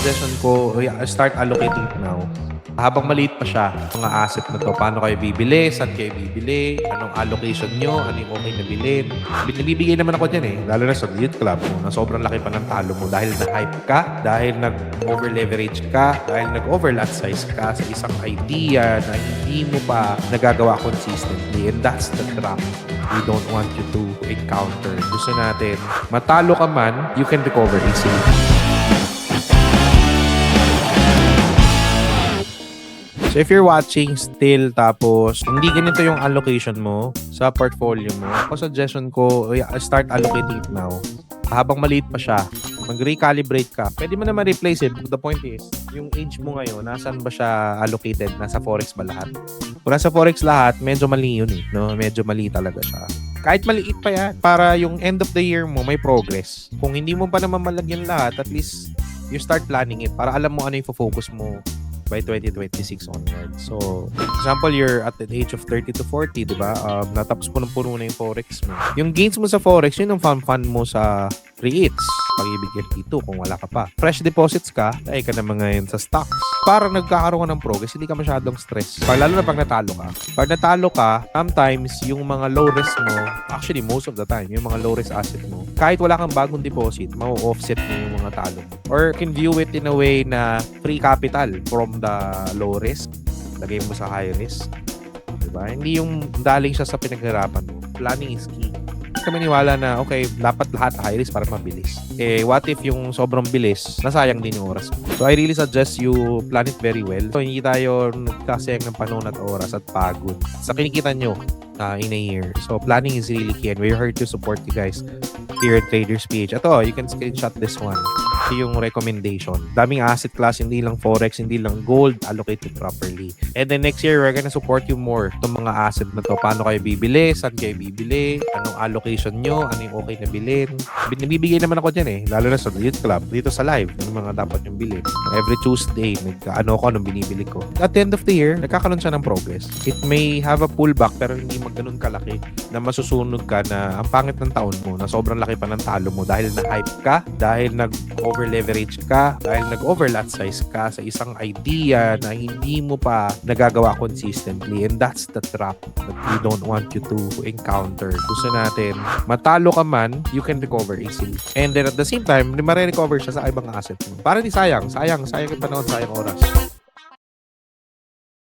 suggestion ko, start allocating it now. Habang maliit pa siya, mga asset na to, paano kayo bibili, saan kayo bibili, anong allocation nyo, ano yung okay na bilhin. Nagbibigay naman ako dyan lalo na sa youth club mo, na sobrang laki pa ng talo mo dahil na-hype ka, dahil nag-over-leverage ka, dahil nag-overlot size ka sa isang idea na hindi mo pa nagagawa consistently. And that's the trap we don't want you to encounter. Gusto natin, matalo ka man, you can recover easily. So if you're watching still tapos hindi ganito yung allocation mo sa portfolio mo, ako suggestion ko, start allocating it now. Habang maliit pa siya, mag-recalibrate ka. Pwede mo naman replace it. The point is, yung age mo ngayon, nasaan ba siya allocated? Nasa Forex ba lahat? Kung nasa Forex lahat, medyo mali yun no? Medyo mali talaga siya. Kahit maliit pa yan, para yung end of the year mo, may progress. Kung hindi mo pa naman malagyan lahat, at least you start planning it para alam mo ano yung focus mo by 2026 onward. So, example, you're at the age of 30 to 40, di ba? Natapos punong-puno na yung Forex mo. Yung gains mo sa Forex, yun ang fun mo sa REITs, Pag-ibig FP2 kung wala ka pa. Fresh deposits ka, ay ka naman ngayon sa stocks. Parang nagkakaroon ka ng progress, hindi ka masyadong stress. Lalo na pag natalo ka. Pag natalo ka, sometimes yung mga low risk mo, actually most of the time, yung mga low risk asset mo, kahit wala kang bagong deposit, mau-offset mo yung mga talo mo. Or can view it in a way na free capital from the low risk, lagay mo sa high risk. Diba? Hindi yung daling siya sa pinaghirapan mo. Planning is key. Kami niwala na, okay, dapat lahat high risk para mabilis. What if yung sobrang bilis, nasayang din yung oras mo? So, I really suggest you plan it very well. So, hindi tayo nagkasayang ng panahon at oras at pagod. Sa kinikita nyo in a year. So, planning is really key and we're here to support you guys here at Traders PH. Ito, you can screenshot this one. Ito yung recommendation. Daming asset class, hindi lang Forex, hindi lang gold, allocated properly. And then next year, we're gonna support you more itong mga asset na to. Paano kayo bibili, saan kayo bibili, anong allocation nyo, ano yung okay na bilhin. Nabibigay naman ako dyan lalo na sa youth club, dito sa live, ano mga dapat yung bilhin. Every Tuesday, ano ko, anong binibili ko. At the end of the year, nagkakaroon siya ng progress. It may have a pullback, pero hindi magganun kalaki na masusunod ka na ang pangit ng taon mo, na sobrang laki pa ng talo mo dahil na-hype ka, dahil nag-over-leverage ka, dahil nag-overlot size ka sa isang idea na hindi mo pa nagagawa consistently. And that's the trap that we don't want you to encounter. Gusto natin, matalo ka man, you can recover easily. And then at the same time, ma-recover siya sa ibang asset mo. Para di sayang yung panahon, sayang oras.